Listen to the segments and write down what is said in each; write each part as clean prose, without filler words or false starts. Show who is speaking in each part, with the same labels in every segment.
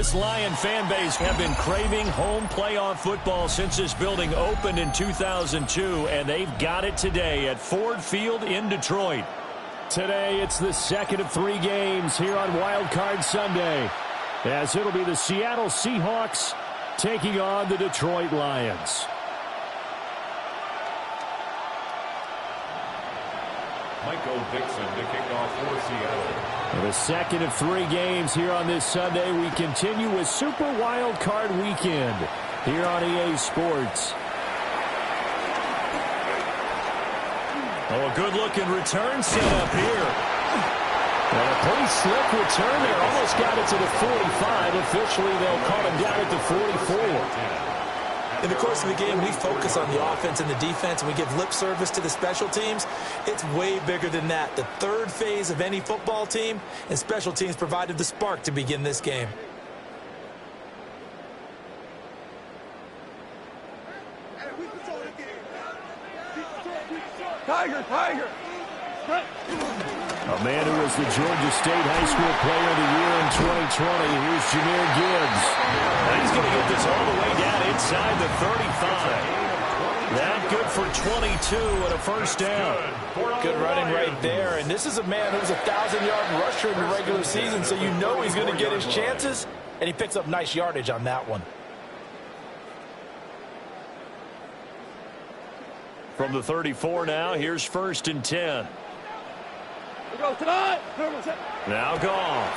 Speaker 1: This Lion fan base have been craving home playoff football since this building opened in 2002, and they've got it today at Ford Field in Detroit. Today, it's the second of 3 games here on Wild Card Sunday, as it'll be the Seattle Seahawks taking on the Detroit Lions.
Speaker 2: Michael Dixon to kick off for Seattle.
Speaker 1: The second of 3 games here on this Sunday. We continue with Super Wild Card Weekend here on EA Sports. Oh, a good-looking return set up here. And a pretty slick return there. Almost got it to the 45. Officially, they'll call him down at the 44.
Speaker 3: In the course of the game, we focus on the offense and the defense, and we give lip service to the special teams. It's way bigger than that. The third phase of any football team, and special teams provided the spark to begin this game.
Speaker 4: Tiger!
Speaker 1: A man who was the Georgia State High School Player of the Year in 2020. Here's Jahmyr Gibbs. Now he's going to get this all the way down inside the 35. That good for 22 and a first down.
Speaker 3: Good running right there. And this is a man who's a 1,000-yard rusher in the regular season, so you know he's going to get his chances. And he picks up nice yardage on that one.
Speaker 1: From the 34 now, here's first and 10. Now Goff.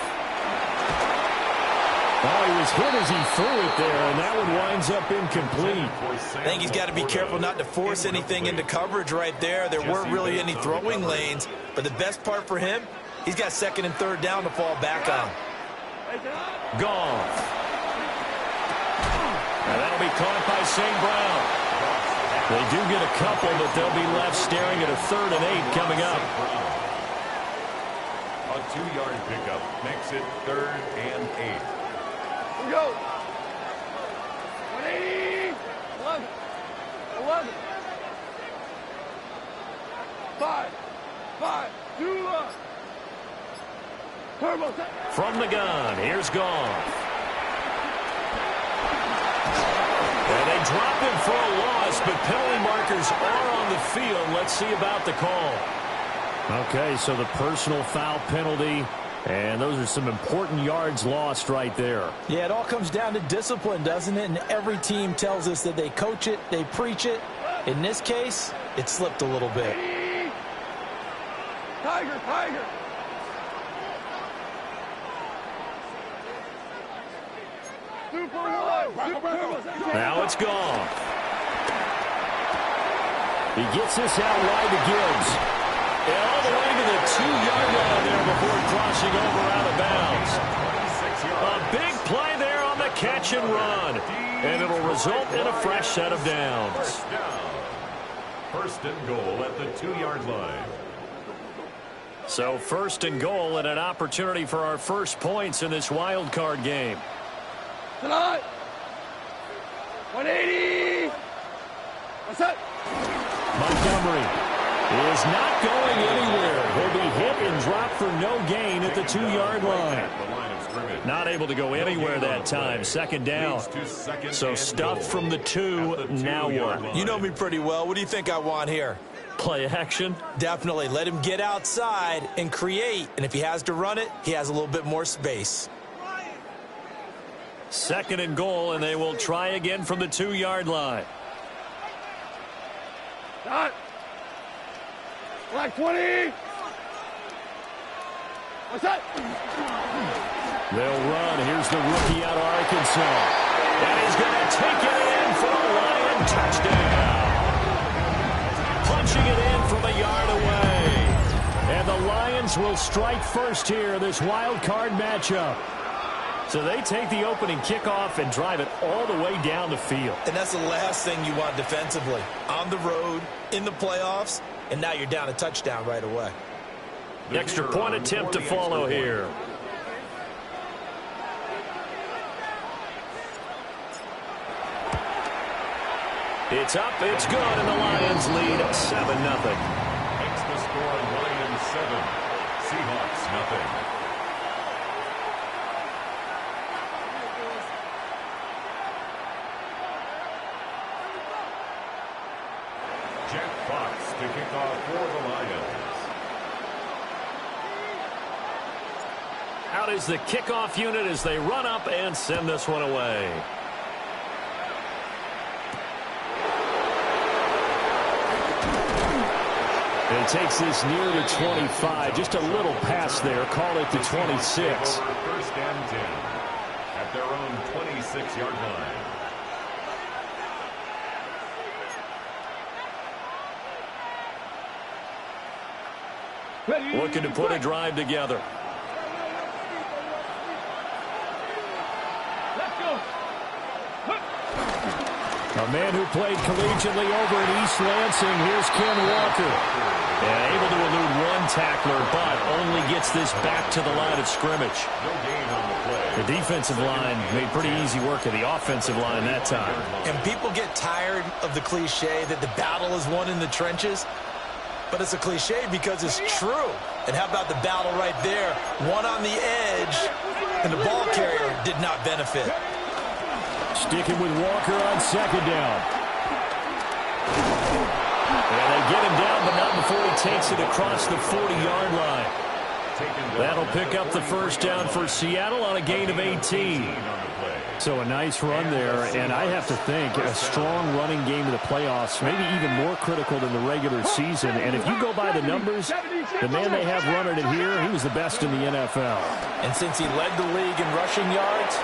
Speaker 1: Oh, he was hit as he threw it there, and that one winds up incomplete.
Speaker 3: I think he's got to be careful not to force anything into coverage right there. There weren't really any throwing lanes, but the best part for him, he's got second and third down to fall back on.
Speaker 1: Goff. And that'll be caught by St. Brown. They do get a couple, but they'll be left staring at a 3rd and 8 coming up.
Speaker 2: A 2-yard pickup makes it 3rd and 8.
Speaker 4: Here we go. 180. 11. 5, 2, turbo set.
Speaker 1: From the gun, here's Goff. And they drop him for a loss, but penalty markers are on the field. Let's see about the call. Okay, so the personal foul penalty, and those are some important yards lost right there.
Speaker 3: Yeah, it all comes down to discipline, doesn't it? And every team tells us that they coach it, they preach it. In this case, it slipped a little bit.
Speaker 4: Tiger.
Speaker 1: Now it's Goff. He gets this out wide to Gibbs. And all the way to the 2-yard line there before crossing over out of bounds. A big play there on the catch and run. And it'll result in a fresh set of downs.
Speaker 2: First and goal at the 2-yard line.
Speaker 1: So first and goal and an opportunity for our first points in this wild card game.
Speaker 4: Tonight. 180. What's that?
Speaker 1: Montgomery is not going anywhere. He'll be hit and dropped for no gain at the 2-yard line. Not able to go anywhere that time. Second down. So stuffed from the 2. Now what?
Speaker 3: You know me pretty well. What do you think I want here?
Speaker 1: Play action?
Speaker 3: Definitely. Let him get outside and create. And if he has to run it, he has a little bit more space.
Speaker 1: Second and goal, and they will try again from the 2-yard line.
Speaker 4: Dot. Black 20. What's that?
Speaker 1: They'll run. Here's the rookie out of Arkansas. And he's going to take it in for a Lion touchdown. Punching it in from a yard away. And the Lions will strike first here, this wild card matchup. So they take the opening kickoff and drive it all the way down the field.
Speaker 3: And that's the last thing you want defensively. On the road, in the playoffs, and now you're down a touchdown right away.
Speaker 1: Extra point attempt to follow here. It's up, it's good, and the Lions lead 7-0.
Speaker 2: Makes the score Lions 7, Seahawks 0. to kick off for the Lions.
Speaker 1: Out is the kickoff unit as they run up and send this one away. It takes this near the 25. Just a little pass there. Call it the 26.
Speaker 2: First and 10 at their own 26-yard line.
Speaker 1: Looking to put a drive together. A man who played collegiately over at East Lansing. Here's Ken Walker. And able to elude one tackler, but only gets this back to the line of scrimmage.
Speaker 2: No gain on the play.
Speaker 1: The defensive line made pretty easy work of the offensive line that time.
Speaker 3: And people get tired of the cliche that the battle is won in the trenches. But it's a cliche because it's true. And how about the battle right there? One on the edge, and the ball carrier did not benefit.
Speaker 1: Sticking with Walker on second down. And they get him down, but not before he takes it across the 40-yard line. That'll pick up the first down for Seattle on a gain of 18. So a nice run there, and I have to think a strong running game in the playoffs, maybe even more critical than the regular season. And if you go by the numbers, the man they have running it here, he was the best in the NFL.
Speaker 3: And since he led the league in rushing yards,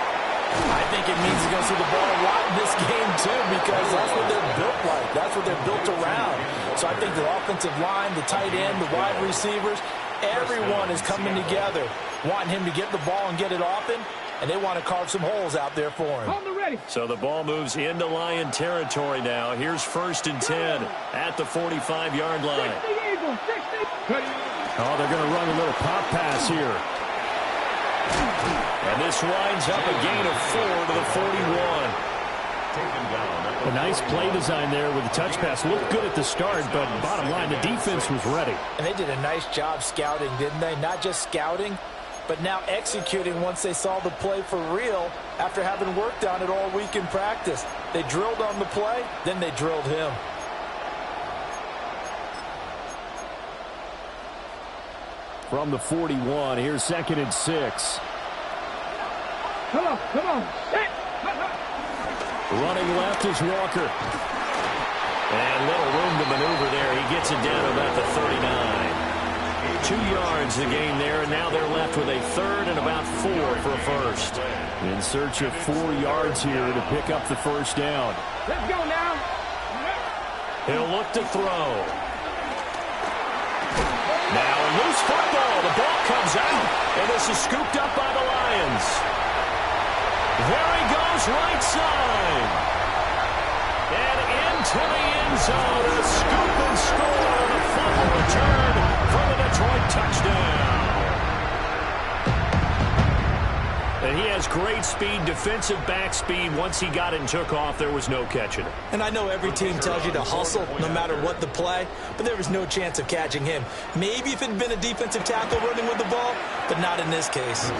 Speaker 3: I think it means he's going to see the ball a lot in this game, too, because that's what they're built like. That's what they're built around. So I think the offensive line, the tight end, the wide receivers, everyone is coming together, wanting him to get the ball and get it often, and they want to carve some holes out there for him.
Speaker 1: So the ball moves into Lion territory now. Here's first and 10 at the 45-yard line. Oh, they're going to run a little pop pass here. And this winds up a gain of 4 to the 41. A nice play design there with the touch pass. Looked good at the start, but bottom line, the defense was ready.
Speaker 3: And they did a nice job scouting, didn't they? Not just scouting, but now executing once they saw the play for real after having worked on it all week in practice. They drilled on the play, then they drilled him.
Speaker 1: From the 41, here's second and 6.
Speaker 4: Come on.
Speaker 1: Running left is Walker. And little room to maneuver there. He gets it down about the 39. 2 yards the gain there, and now they're left with a third and about 4 for a first. In search of 4 yards here to pick up the first down.
Speaker 4: Let's go now.
Speaker 1: He'll look to throw. Now a loose football. The ball comes out, and this is scooped up by the Lions. There he goes, right side. And into the end zone, a scoop and score. The fumble return for the Detroit touchdown. And he has great speed, defensive back speed. Once he got it and took off, there was no catching it.
Speaker 3: And I know every team tells you to hustle no matter what the play, but there was no chance of catching him. Maybe if it had been a defensive tackle running with the ball, but not in this case.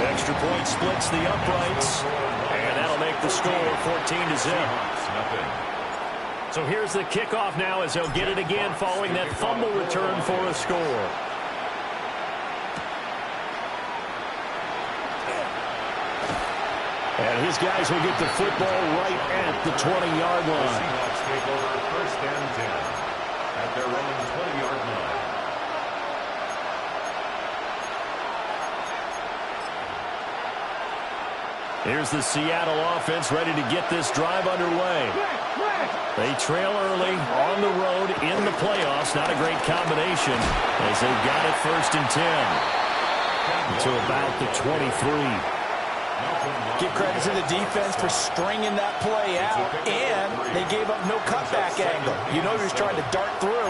Speaker 1: Extra point splits the uprights, and that'll make the score 14-0. So here's the kickoff now as they'll get it again following that fumble return for a score. And his guys will get the football right at the 20-yard line.
Speaker 2: Seahawks take over first and 10 at their own 20-yard line.
Speaker 1: Here's the Seattle offense ready to get this drive underway. They trail early on the road in the playoffs. Not a great combination as they've got it first and 10 to about the 23.
Speaker 3: Give credit to the defense for stringing that play out, and they gave up no cutback angle. You know he was trying to dart through.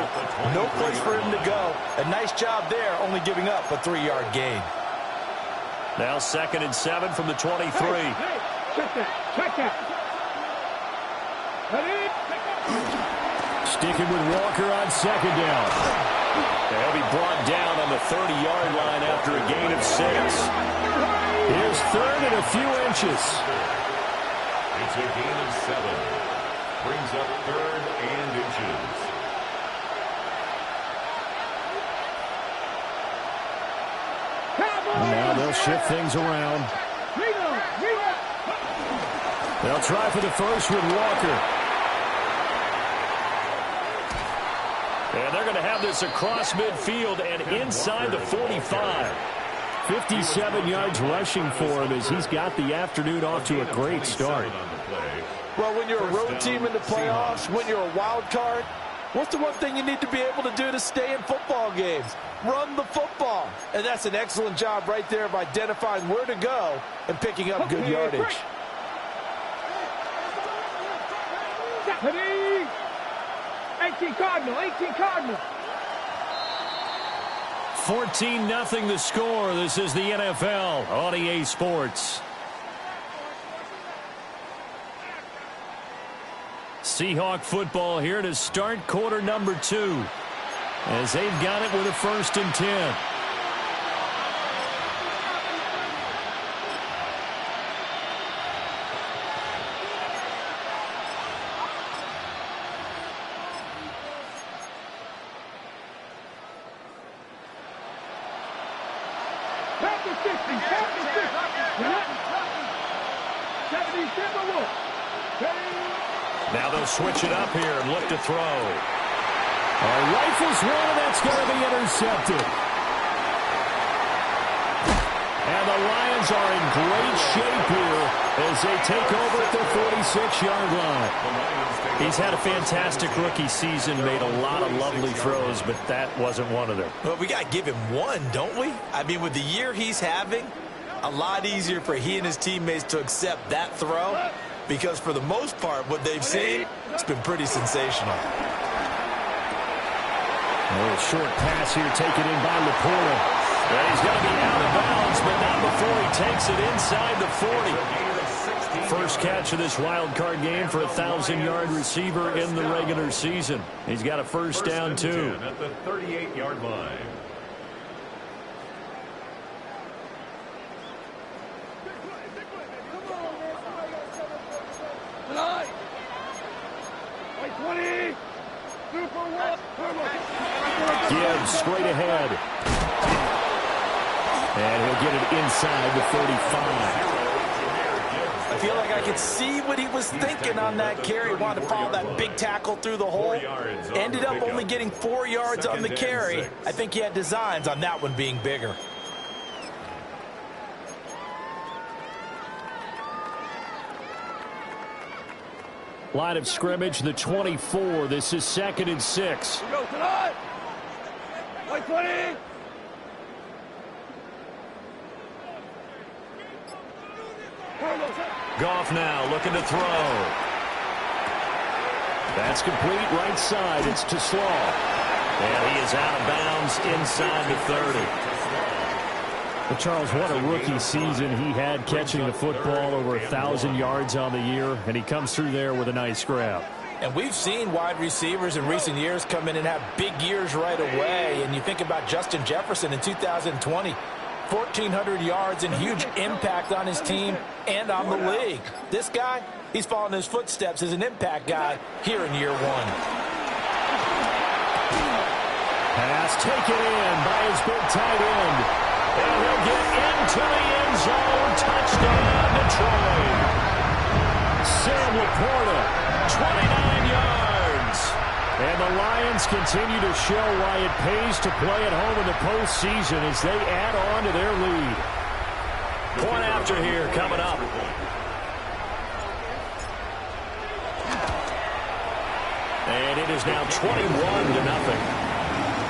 Speaker 3: No place for him to go. A nice job there, only giving up a 3-yard gain.
Speaker 1: Now second and 7 from the 23.
Speaker 4: Check that.
Speaker 1: Sticking with Walker on second down. They'll be brought down on the 30-yard line after a gain of 6. Here's third and a few inches.
Speaker 2: It's a gain of 7. Brings up third and inches.
Speaker 1: And now they'll shift things around. They'll try for the first with Walker. And they're going to have this across midfield and inside the 45. 57 yards rushing for him as he's got the afternoon off to a great start.
Speaker 3: Well, when you're a road team in the playoffs, when you're a wild card, what's the one thing you need to be able to do to stay in football games? Run the football. And that's an excellent job right there of identifying where to go and picking up good yardage.
Speaker 4: 18 Cardinal, 18 Cardinal.
Speaker 1: 14-0 the score. This is the NFL on EA Sports. Seahawk football here to start quarter number 2 as they've got it with a 1st and 10. Now they'll switch it up here and look to throw. Rifles one, and that's going to be intercepted. And the Lions are in great shape here as they take over at their 46-yard line. He's had a fantastic rookie season, made a lot of lovely throws, but that wasn't one of them.
Speaker 3: Well, we got to give him one, don't we? I mean, with the year he's having, a lot easier for he and his teammates to accept that throw. Because for the most part, what they've seen, it's been pretty sensational.
Speaker 1: A little short pass here taken in by Laporta. And he's going to be out of bounds, but not before he takes it inside the 40. First catch of this wild card game for a 1,000-yard receiver in the regular season. He's got a first down, too.
Speaker 2: At the 38-yard line.
Speaker 1: Gibbs straight ahead. And he'll get it inside the 35.
Speaker 3: I feel like I could see what he was thinking on that carry. He wanted to follow that big tackle through the hole. Ended up only getting 4 yards on the carry. I think he had designs on that one being bigger.
Speaker 1: Line of scrimmage, the 24. This is 2nd and 6.
Speaker 4: Go tonight. White 20.
Speaker 1: Goff now looking to throw. That's complete right side. It's to Slaw. And he is out of bounds inside the 30. Well, Charles, what a rookie season he had catching the football, over 1,000 yards on the year, and he comes through there with a nice grab.
Speaker 3: And we've seen wide receivers in recent years come in and have big years right away. And you think about Justin Jefferson in 2020, 1,400 yards and huge impact on his team and on the league. This guy, he's following his footsteps as an impact guy here in year 1.
Speaker 1: Pass taken in by his big tight end. And he'll get into the end zone. Touchdown, Detroit. Sam Laporta, 29 yards. And the Lions continue to show why it pays to play at home in the postseason as they add on to their lead. Point after here coming up. And it is now 21-0.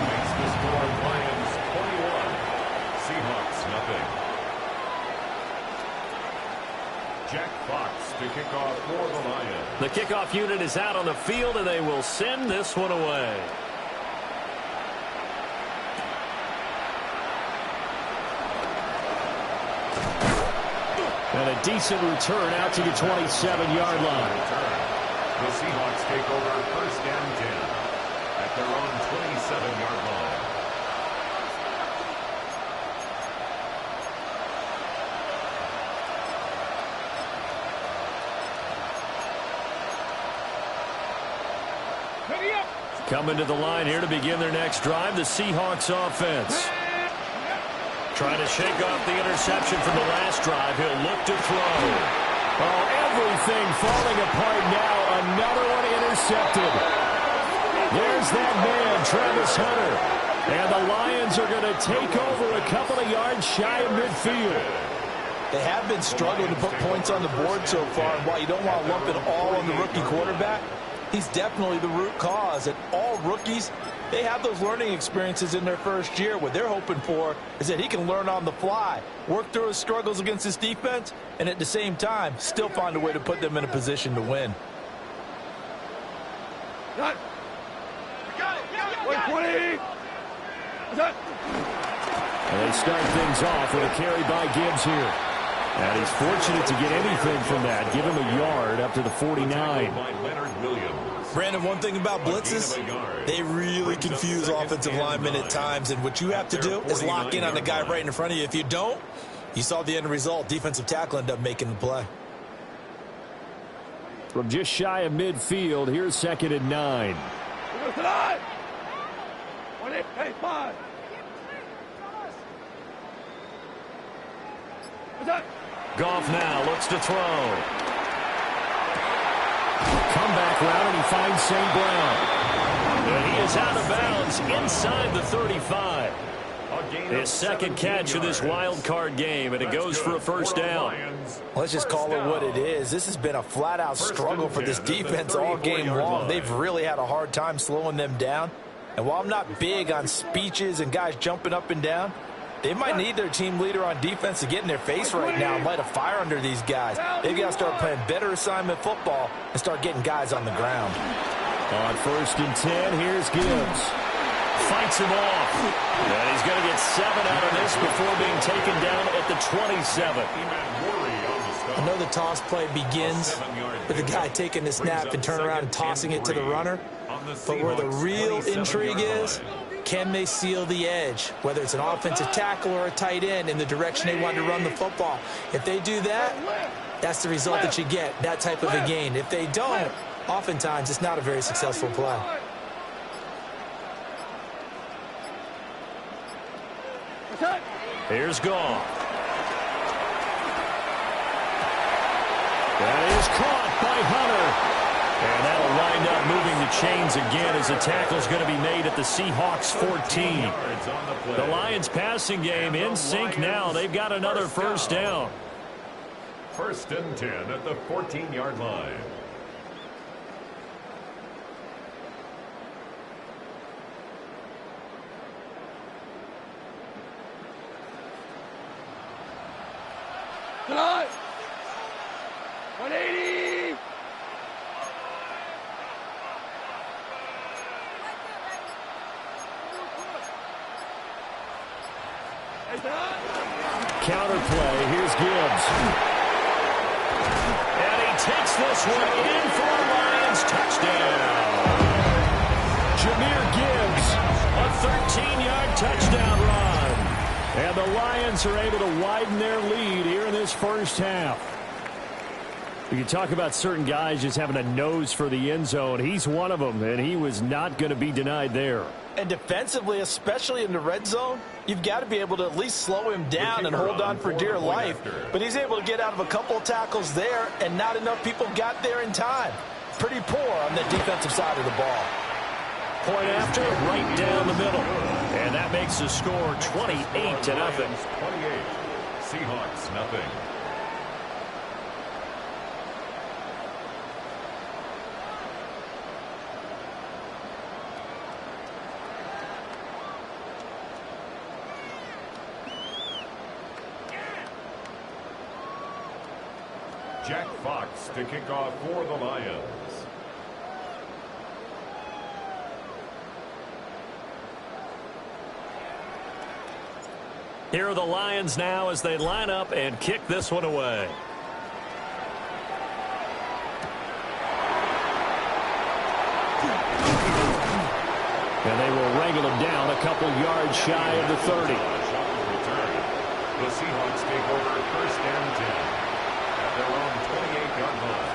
Speaker 2: Makes the score Lions 21. Seahawks nothing. Jack Fox to kick off for the Lions.
Speaker 1: The kickoff unit is out on the field, and they will send this one away. And a decent return out to the 27-yard line.
Speaker 2: The Seahawks take over 1st and 10 at their own 27-yard line.
Speaker 1: Coming to the line here to begin their next drive, the Seahawks offense. Trying to shake off the interception from the last drive. He'll look to throw. Oh, everything falling apart now. Another one intercepted. There's that man, Travis Hunter. And the Lions are going to take over a couple of yards shy of midfield.
Speaker 3: They have been struggling to put points on the board so far. And while you don't want to lump it all on the rookie quarterback, he's definitely the root cause. And all rookies, they have those learning experiences in their first year. What they're hoping for is that he can learn on the fly, work through his struggles against his defense, and at the same time, still find a way to put them in a position to win.
Speaker 4: Got it. 120.
Speaker 1: And they start things off with a carry by Gibbs here. And he's fortunate to get anything from that. Give him a yard up to the 49.
Speaker 3: Brandon, one thing about blitzes, they really confuse offensive linemen at times. And what you have to do is lock in on the guy right in front of you. If you don't, you saw the end result. Defensive tackle ended up making the play.
Speaker 1: From just shy of midfield, here's 2nd and 9.
Speaker 4: Hey, 5.
Speaker 1: Goff now looks to throw. Comeback route, and he finds St. Brown. And he is out of bounds inside the 35. His second catch of this wild card game, and it goes for a first down.
Speaker 3: Let's just call it what it is. This has been a flat-out struggle for this defense all game long. They've really had a hard time slowing them down. And while I'm not big on speeches and guys jumping up and down, they might need their team leader on defense to get in their face right now and light a fire under these guys. They've got to start playing better assignment football and start getting guys on the ground.
Speaker 1: On 1st and 10, here's Gibbs. Fights him off. And he's going to get 7 out of this before being taken down at the 27.
Speaker 3: I know the toss play begins with the guy taking the snap and turn around and tossing it to the runner. But where the real intrigue is, can they seal the edge, whether it's an offensive tackle or a tight end, in the direction they want to run the football? If they do that, that's the result that you get, that type of a gain. If they don't, oftentimes it's not a very successful play.
Speaker 1: Here's Goff. That is caught by Hunter. And that'll wind up moving the chains again as the tackle's going to be made at the Seahawks 14. The Lions passing game in sync now. They've got another first down.
Speaker 2: 1st and 10 at the 14-yard line.
Speaker 4: Tonight. 180.
Speaker 1: Counter play. Here's Gibbs. And he takes this one in for a Lions touchdown. Jahmyr Gibbs, a 13-yard touchdown run. And the Lions are able to widen their lead here in this first half. You can talk about certain guys just having a nose for the end zone. He's one of them, and he was not going to be denied there.
Speaker 3: And defensively, especially in the red zone, you've got to be able to at least slow him down and hold on for dear life. But he's able to get out of a couple of tackles there, and not enough people got there in time. Pretty poor on the defensive side of the ball.
Speaker 1: Point after, right down the middle. And that makes the score 28-0.
Speaker 2: 28. Seahawks, nothing. Jack Fox to kick off for the Lions.
Speaker 1: Here are the Lions now as they line up and kick this one away. And they will wrangle him down a couple yards shy of the 30.
Speaker 2: The Seahawks take over 1st and 10 at their own 28-yard line.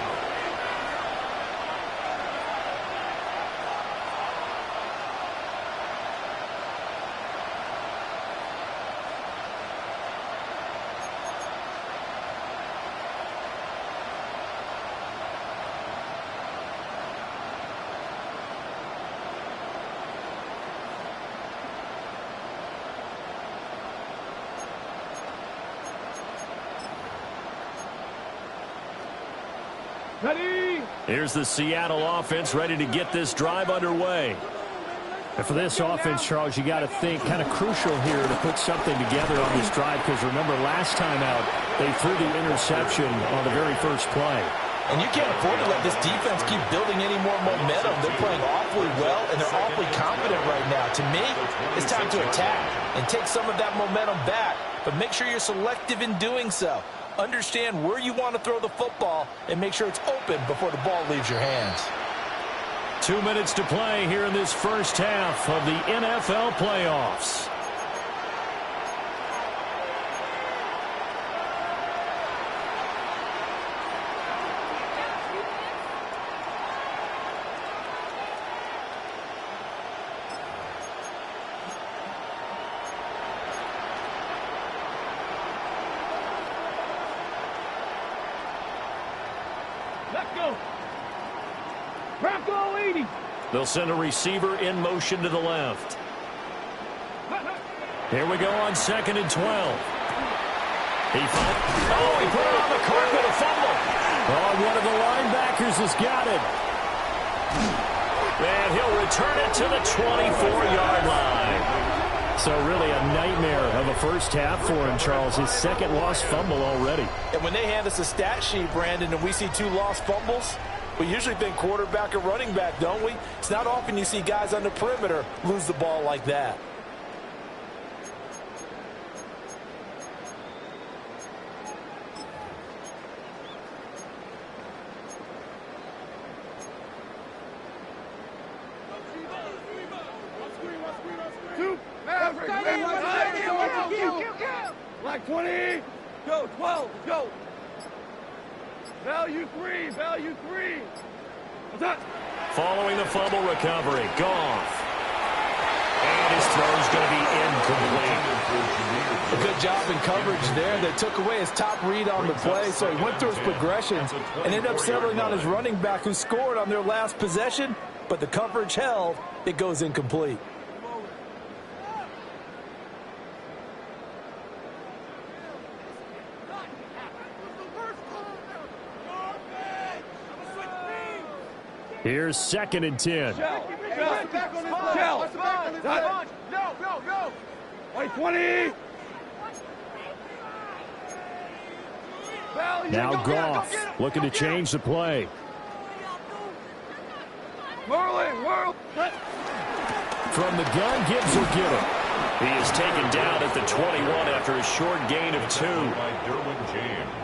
Speaker 4: Ready?
Speaker 1: Here's the Seattle offense ready to get this drive underway.
Speaker 5: And for this offense, Charles, you got to think kind of crucial here to put something together on this drive, because remember last time out they threw the interception on the very first play.
Speaker 3: And you can't afford to let this defense keep building any more momentum. They're playing awfully well, and they're awfully confident right now. To me, it's time to attack and take some of that momentum back, but make sure you're selective in doing so. Understand where you want to throw the football and make sure it's open before the ball leaves your hands.
Speaker 1: 2 minutes to play here in this first half of the NFL playoffs.
Speaker 4: Let's go. Bronco 80.
Speaker 1: They'll send a receiver in motion to the left. Here we go on 2nd and 12. He put it on the carpet, a fumble. Oh, one of the linebackers has got it. And he'll return it to the 24-yard line. So really a nightmare of a first half for him, Charles. His second lost fumble already.
Speaker 3: And when they hand us a stat sheet, Brandon, and we see 2 lost fumbles, we usually think quarterback or running back, don't we? It's not often you see guys on the perimeter lose the ball like that.
Speaker 4: Like 20. Go, 12. Go. Value 3. Value 3. What's that?
Speaker 1: Following the fumble recovery, Goff. And his throw's going to be incomplete.
Speaker 3: A good job in coverage there. They took away his top read on the play, so he went through his progressions and ended up settling on his running back who scored on their last possession, but the coverage held. It goes incomplete.
Speaker 1: Here's 2nd and 10.
Speaker 4: No. Like 20.
Speaker 1: Now Goff looking to change the play.
Speaker 4: Whirl.
Speaker 1: From the gun, Gibbs will get it. He is taken down at the 21 after a short gain of 2.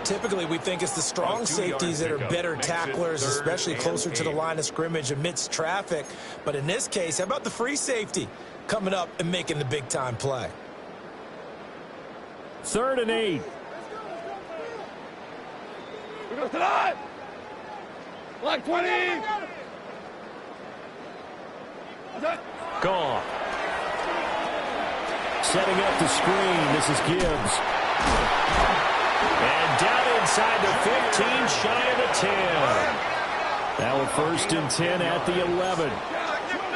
Speaker 3: Typically, we think it's the strong safeties that are better tacklers, especially closer to the line of scrimmage amidst traffic. But in this case, how about the free safety coming up and making the big-time play?
Speaker 1: 3rd and 8.
Speaker 4: We go tonight. Like 20.
Speaker 1: Goff. Setting up the screen. This is Gibbs. And down inside the 15, shy of the 10. Now a 1st and 10 at the 11.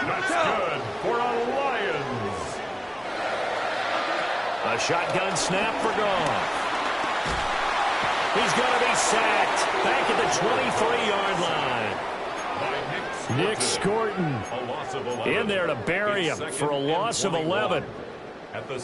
Speaker 2: That's good for a Lions.
Speaker 1: A shotgun snap for Goff. He's going to be sacked back at the 23-yard line. Nick Scorton in there to bury him for a loss of 11.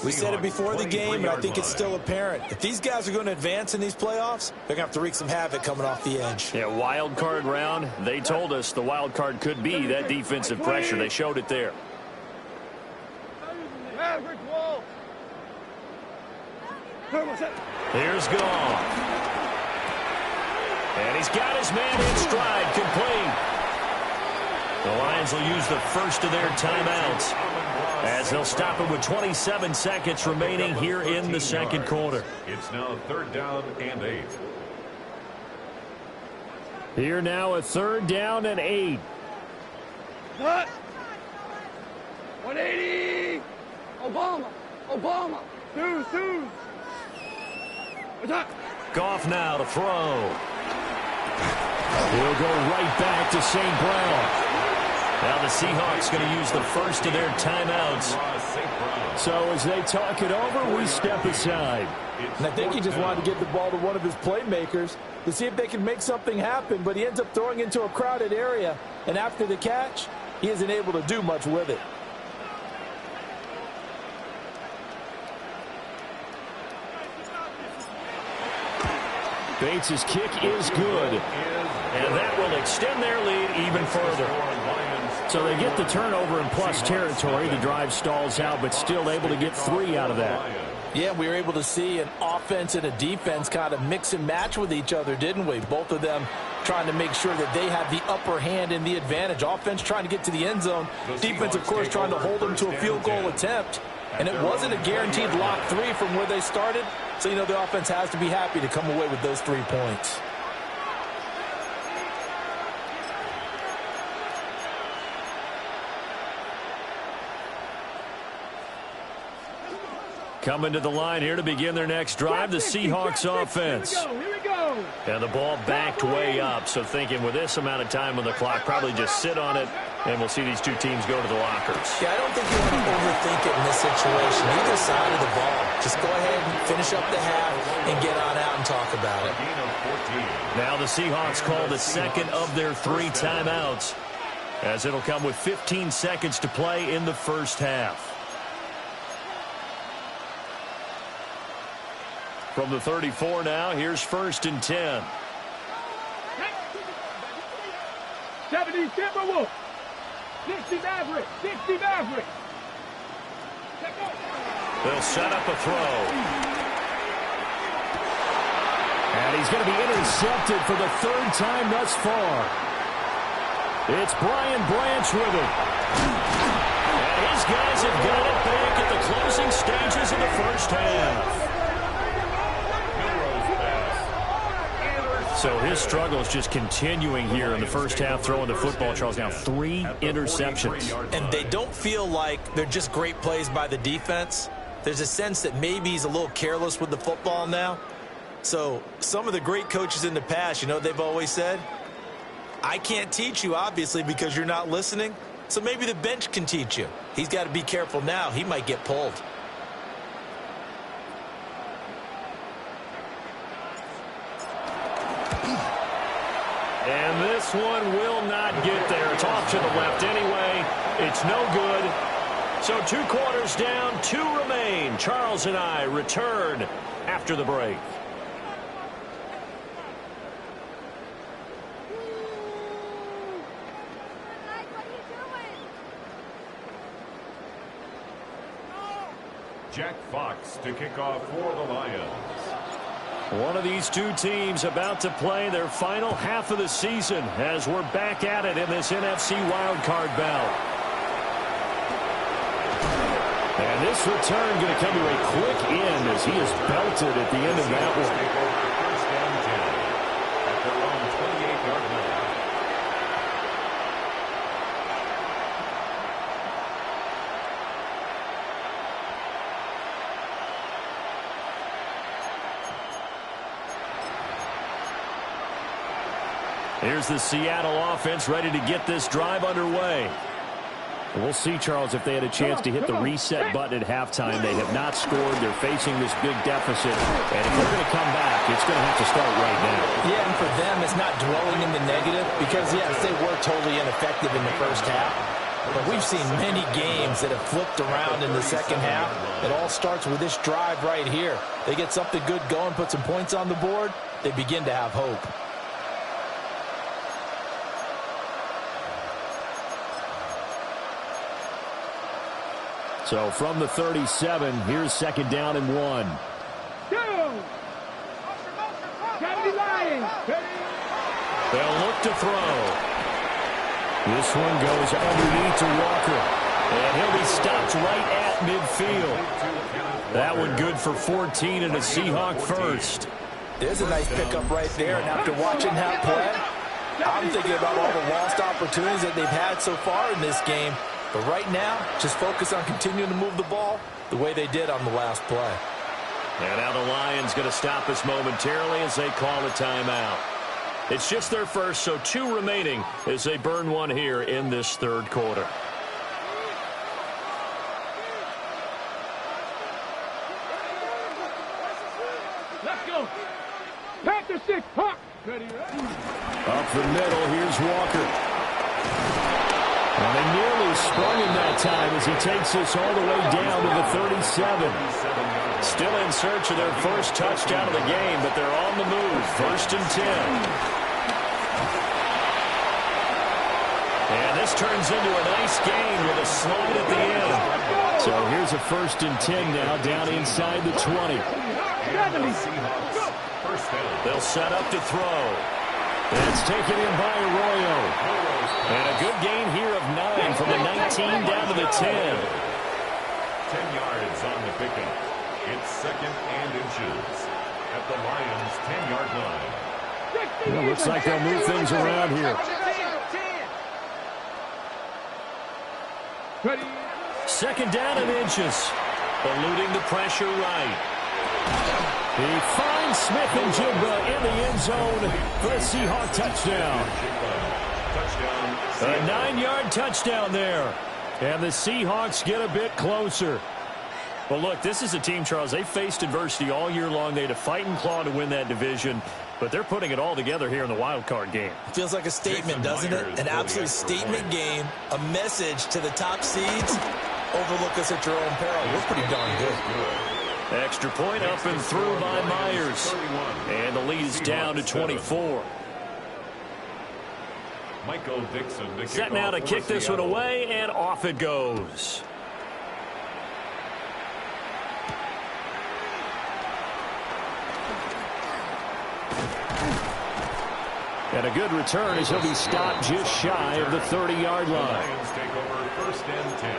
Speaker 3: We said it before the game, and I think it's still apparent. If these guys are going to advance in these playoffs, they're going to have to wreak some havoc coming off the edge.
Speaker 1: Yeah, wild card round. They told us the wild card could be that defensive pressure. They showed it there. Here's Goff. And he's got his man in stride, complete. The Lions will use the first of their timeouts as they'll stop it with 27 seconds remaining here in the second quarter.
Speaker 2: It's now 3rd down and 8.
Speaker 1: Here now a 3rd down and 8.
Speaker 4: Cut. 180. Obama. Two. What's that?
Speaker 1: Goff now to throw. He'll go right back to St. Brown. Now the Seahawks going to use the first of their timeouts.
Speaker 5: So as they talk it over, we step aside.
Speaker 3: And I think he just wanted to get the ball to one of his playmakers to see if they can make something happen, but he ends up throwing into a crowded area, and after the catch, he isn't able to do much with it.
Speaker 5: Bates' kick is good.
Speaker 1: And that will extend their lead even further.
Speaker 5: So they get the turnover in plus territory. The drive stalls out, but still able to get 3 out of that.
Speaker 3: Yeah, we were able to see an offense and a defense kind of mix and match with each other, didn't we? Both of them trying to make sure that they have the upper hand and the advantage. Offense trying to get to the end zone. Defense, of course, trying to hold them to a field goal attempt. And it wasn't a guaranteed lock 3 from where they started. So, you know, the offense has to be happy to come away with those 3 points.
Speaker 1: Coming to the line here to begin their next drive, the Seahawks offense.
Speaker 4: Here we go.
Speaker 1: And the ball backed way up, so thinking with this amount of time on the clock, probably just sit on it, and we'll see these two teams go to the lockers.
Speaker 3: Yeah, I don't think you want to overthink it in this situation. Either side of the ball. Just go ahead and finish up the half and get on out and talk about it.
Speaker 1: Now the Seahawks call the second of their 3 timeouts, as it'll come with 15 seconds to play in the first half. From the 34 now, here's 1st and 10.
Speaker 4: 70 Timberwolves. 60 Maverick. 60 Maverick.
Speaker 1: They'll set up a throw.
Speaker 5: And he's going to be intercepted for the 3rd time thus far. It's Brian Branch with it.
Speaker 1: And his guys have got it back at the closing stages of the first half. So his struggle is just continuing here in the first half, throwing the football, Charles. Now 3 interceptions.
Speaker 3: And they don't feel like they're just great plays by the defense. There's a sense that maybe he's a little careless with the football now. So some of the great coaches in the past, you know, they've always said, I can't teach you, obviously, because you're not listening. So maybe the bench can teach you. He's got to be careful now. He might get pulled.
Speaker 1: And this one will not get there. It's off to the left anyway. It's no good. So 2 quarters down, 2 remain. Charles and I return after the break.
Speaker 2: Jack Fox to kick off for the Lions.
Speaker 1: One of these 2 teams about to play their final half of the season as we're back at it in this NFC wildcard bout. And this return going to come to a quick end as he is belted at the end of that one.
Speaker 2: Take over 1st and 10 at their own 28-yard line.
Speaker 1: Here's the Seattle offense ready to get this drive underway.
Speaker 5: We'll see, Charles, if they had a chance to hit the reset button at halftime. They have not scored. They're facing this big deficit. And if they're going to come back, it's going to have to start right now.
Speaker 3: Yeah, and for them, it's not dwelling in the negative because, yes, they were totally ineffective in the first half. But we've seen many games that have flipped around in the second half. It all starts with this drive right here. They get something good going, put some points on the board, they begin to have hope.
Speaker 5: So from the 37, here's 2nd down and 1.
Speaker 1: They'll look to throw.
Speaker 5: This one goes underneath to Walker.
Speaker 1: And he'll be stopped right at midfield. That one good for 14 and a Seahawk first.
Speaker 3: There's a nice pickup right there, and after watching that play, I'm thinking about all the lost opportunities that they've had so far in this game. But right now, just focus on continuing to move the ball the way they did on the last play.
Speaker 1: And now the Lions going to stop us momentarily as they call a timeout. It's just their first, so 2 remaining as they burn one here in this third quarter.
Speaker 4: Let's go. Panther 6, Hawk. Ready,
Speaker 1: Up the middle, here's Walker. Well, they nearly sprung him that time as he takes this all the way down to the 37. Still in search of their first touchdown of the game, but they're on the move. 1st and 10. And this turns into a nice gain with a slide at the end. So here's a 1st and 10 now, down inside the 20. They'll set up to throw. That's taken in by Arroyo. And a good gain here of 9 from the 19 down to the 10.
Speaker 2: 10 yards on the pickup. It's 2nd and inches at the Lions' 10-yard line.
Speaker 1: Well, looks like they'll move things around here.
Speaker 4: Ready.
Speaker 1: 2nd down and inches. Eluding the pressure right. He finds Smith and Jigba in the end zone for a Seahawk touchdown. A 9-yard touchdown there. And the Seahawks get a bit closer. Well, look, this is a team, Charles, they faced adversity all year long. They had to fight and claw to win that division, but they're putting it all together here in the wild card game.
Speaker 3: Feels like a statement, doesn't it? An absolute statement game, a message to the top seeds. Overlook us at your own peril. We're pretty darn good.
Speaker 1: Extra point up and through by Myers. And the lead is down to 24.
Speaker 2: Michael Dixon
Speaker 1: Set now to kick this one away, and off it goes. And a good return as he'll be stopped just shy of the 30-yard line.
Speaker 2: Lions take over 1st and 10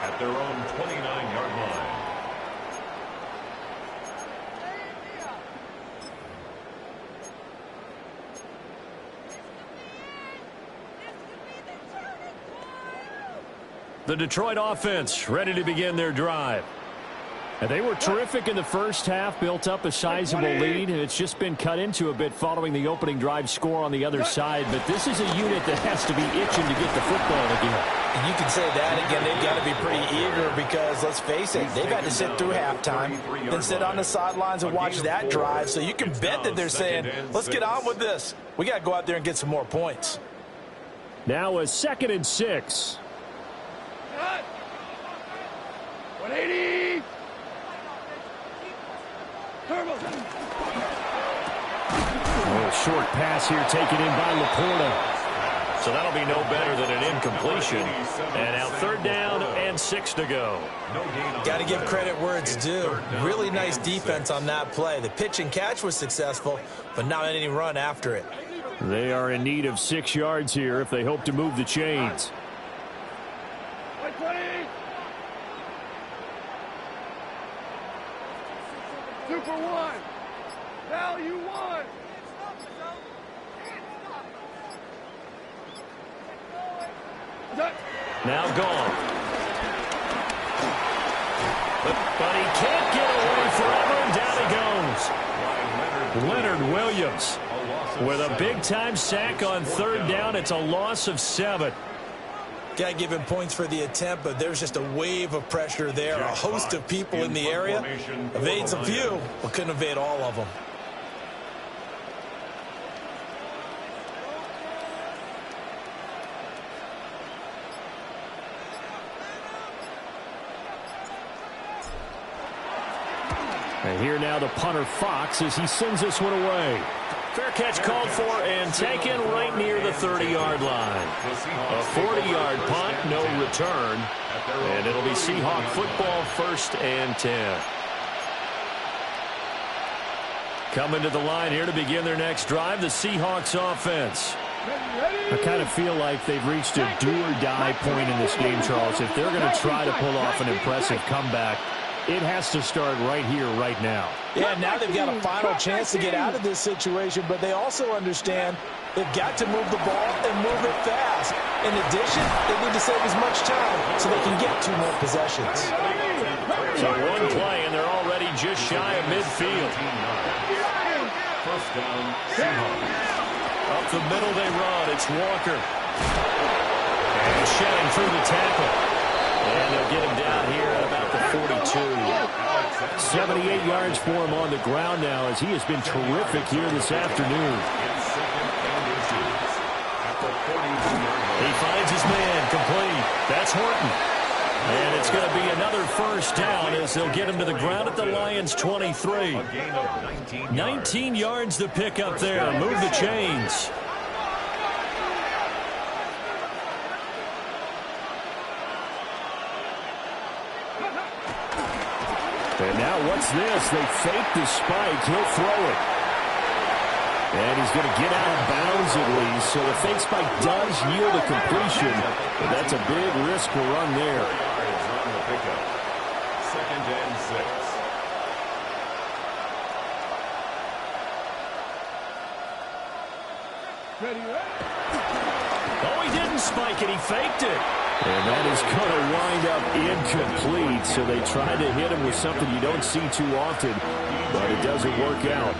Speaker 2: at their own 29-yard line.
Speaker 1: The Detroit offense ready to begin their drive. And they were terrific in the first half, built up a sizable lead, and it's just been cut into a bit following the opening drive score on the other side. But this is a unit that has to be itching to get the football again.
Speaker 3: And you can say that again. They've got to be pretty eager because, let's face it, they've had to sit through halftime, then sit on the sidelines and watch that drive. So you can bet that they're saying, let's get on with this. We got to go out there and get some more points.
Speaker 5: Now a 2nd and 6.
Speaker 4: 180. Turbo.
Speaker 5: A short pass here taken in by Laporta.
Speaker 1: So that'll be no better than an incompletion. And now 3rd down and 6 to go.
Speaker 3: Got to give credit where it's due. Really nice defense on that play. The pitch and catch was successful, but not any run after it.
Speaker 5: They are in need of 6 yards here if they hope to move the chains.
Speaker 4: 120. 2 for 1. Value 1.
Speaker 1: Now gone. But he can't get away forever, and down he goes. Leonard Williams with a big-time sack on 3rd down. It's a loss of 7.
Speaker 3: Got to give him points for the attempt, but there's just a wave of pressure there. A host of people in the area. Evades a few, but couldn't evade all of them.
Speaker 5: And here now the punter Fox as he sends this one away.
Speaker 1: Fair catch called for and taken right near the 30-yard line. A 40-yard punt, no return. And it'll be Seahawk football 1st and 10. Coming to the line here to begin their next drive, the Seahawks offense.
Speaker 5: I kind of feel like they've reached a do-or-die point in this game, Charles. If they're going to try to pull off an impressive comeback, it has to start right here, right now.
Speaker 3: Yeah, now they've got a final chance to get out of this situation, but they also understand they've got to move the ball and move it fast. In addition, they need to save as much time so they can get 2 more possessions.
Speaker 1: So one play, and they're already just shy of midfield.
Speaker 2: First down, Seahawks.
Speaker 1: Up the middle they run. It's Walker. And shedding through the tackle. And they'll get him down here at about the 42.
Speaker 5: 78 yards for him on the ground now as he has been terrific here this afternoon.
Speaker 1: He finds his man complete. That's Horton. And it's going to be another first down as they'll get him to the ground at the Lions' 23. 19 yards to pick up there. Move the chains.
Speaker 5: And now what's this? They fake the spike. He'll throw it. And he's going to get out of bounds at least. So the fake spike does yield a completion. But that's a big risk to run there.
Speaker 2: Second and 6.
Speaker 1: Oh, he didn't spike it. He faked it.
Speaker 5: And that is going to wind up incomplete. So they tried to hit him with something you don't see too often, but it doesn't work out.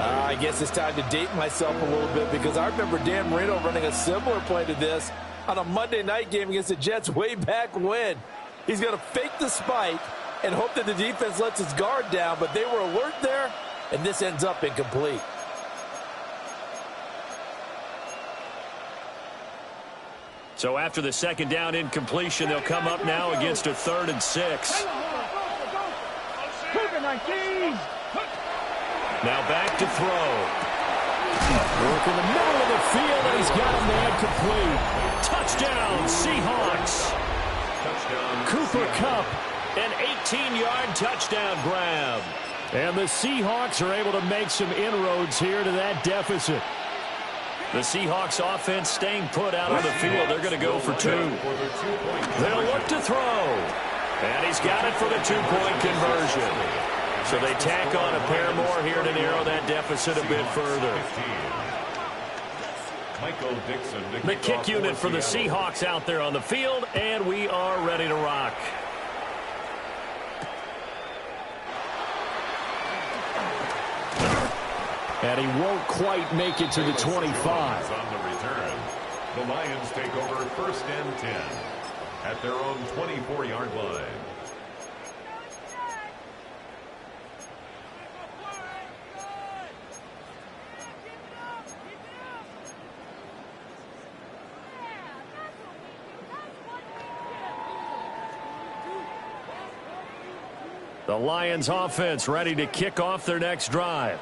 Speaker 3: I guess it's time to date myself a little bit because I remember Dan Marino running a similar play to this on a Monday night game against the Jets way back when. He's going to fake the spike and hope that the defense lets his guard down, but they were alert there, and this ends up incomplete.
Speaker 1: So after the second down incompletion, they'll come up now against a 3rd and 6. Now back to throw. Work in the middle of the field, and he's got a man complete. Touchdown, Seahawks.
Speaker 2: Touchdown,
Speaker 1: Cooper Kupp, an 18-yard touchdown grab.
Speaker 5: And the Seahawks are able to make some inroads here to that deficit.
Speaker 1: The Seahawks offense staying put out on the field. They're going to go for 2. They'll look to throw. And he's got it for the 2-point conversion. So they tack on a pair more here to narrow that deficit a bit further. The kick unit for the Seahawks out there on the field, and we are ready to rock.
Speaker 5: And he won't quite make it to the 25.
Speaker 2: On the return, the Lions take over 1st and 10 at their own 24-yard line.
Speaker 1: The Lions offense ready to kick off their next drive.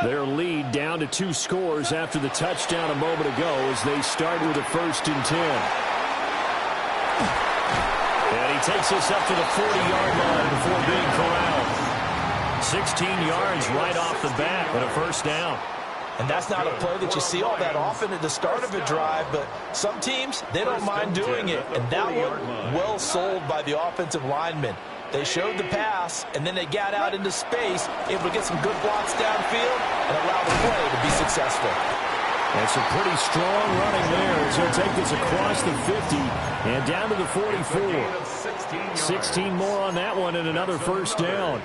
Speaker 5: Their lead down to 2 scores after the touchdown a moment ago as they start with a 1st and 10.
Speaker 1: And he takes us up to the 40-yard line before being corralled. 16 yards right off the bat and a 1st down.
Speaker 3: And that's not a play that you see all that often at the start of a drive, but some teams, they don't mind doing it. And that one, well sold by the offensive lineman. They showed the pass, and then they got out into space, able to get some good blocks downfield and allow the play to be successful.
Speaker 5: And some pretty strong running there as he'll take this across the 50 and down to the 44. 16 more on that one and another 1st down.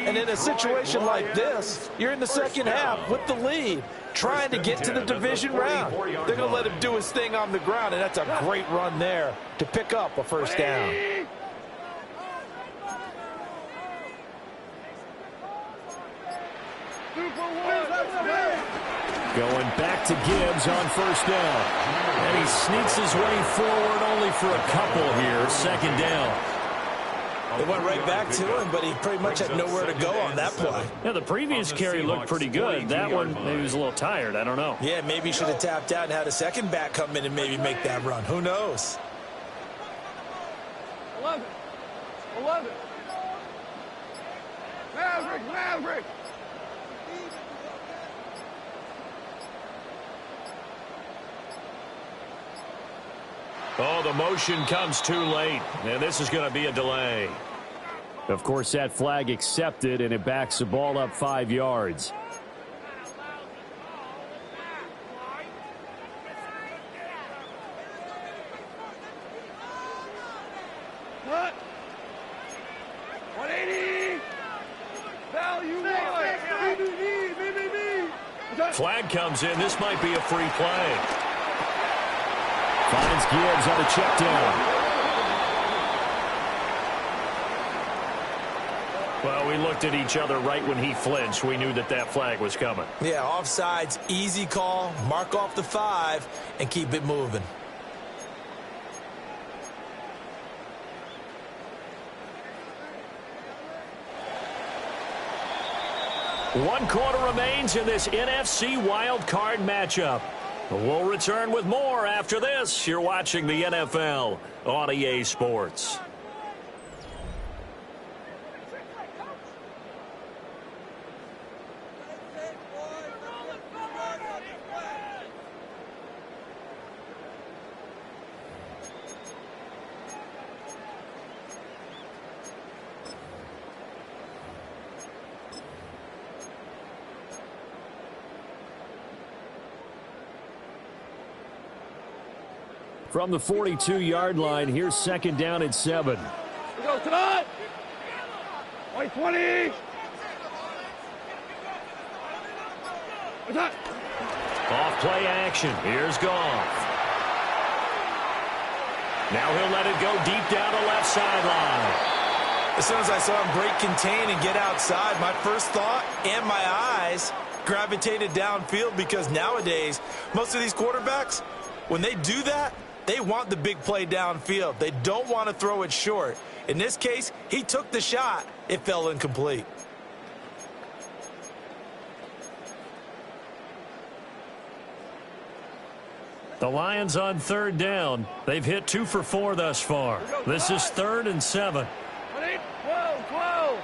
Speaker 3: And in a situation like this, you're in the second half with the lead, trying to get to the division round. They're going to let him do his thing on the ground, and that's a great run there to pick up a 1st down.
Speaker 5: Going back to Gibbs on 1st down.
Speaker 1: And he sneaks his way forward only for a couple here. 2nd down.
Speaker 3: They went right back to him, but he pretty much had nowhere to go on that play.
Speaker 1: Yeah, the previous carry looked pretty good. That one, maybe he was a little tired. I don't know.
Speaker 3: Yeah, maybe he should have tapped out and had a second back come in and maybe make that run. Who knows?
Speaker 4: 11. Maverick.
Speaker 1: Oh, the motion comes too late, and this is going to be a delay.
Speaker 5: Of course, that flag accepted, and it backs the ball up 5 yards.
Speaker 4: What? 180. Value one. BBB.
Speaker 1: Flag comes in. This might be a free play.
Speaker 5: Finds Gibbs on a check down.
Speaker 1: Well, we looked at each other right when he flinched. We knew that flag was coming.
Speaker 3: Yeah, offsides, easy call. Mark off the 5 and keep it moving.
Speaker 1: One quarter remains in this NFC wild card matchup. We'll return with more after this. You're watching the NFL on EA Sports.
Speaker 5: From the 42-yard line, here's second down and 7.
Speaker 4: We go tonight. 20.
Speaker 1: Off play action. Here's Goff. Now he'll let it go deep down the left sideline.
Speaker 3: As soon as I saw him break contain and get outside, my first thought and my eyes gravitated downfield, because nowadays, most of these quarterbacks, when they do that, they want the big play downfield. They don't want to throw it short. In this case, he took the shot. It fell incomplete.
Speaker 1: The Lions on third down. They've hit 2 for 4 thus far. This is 3rd and 7.
Speaker 4: 12.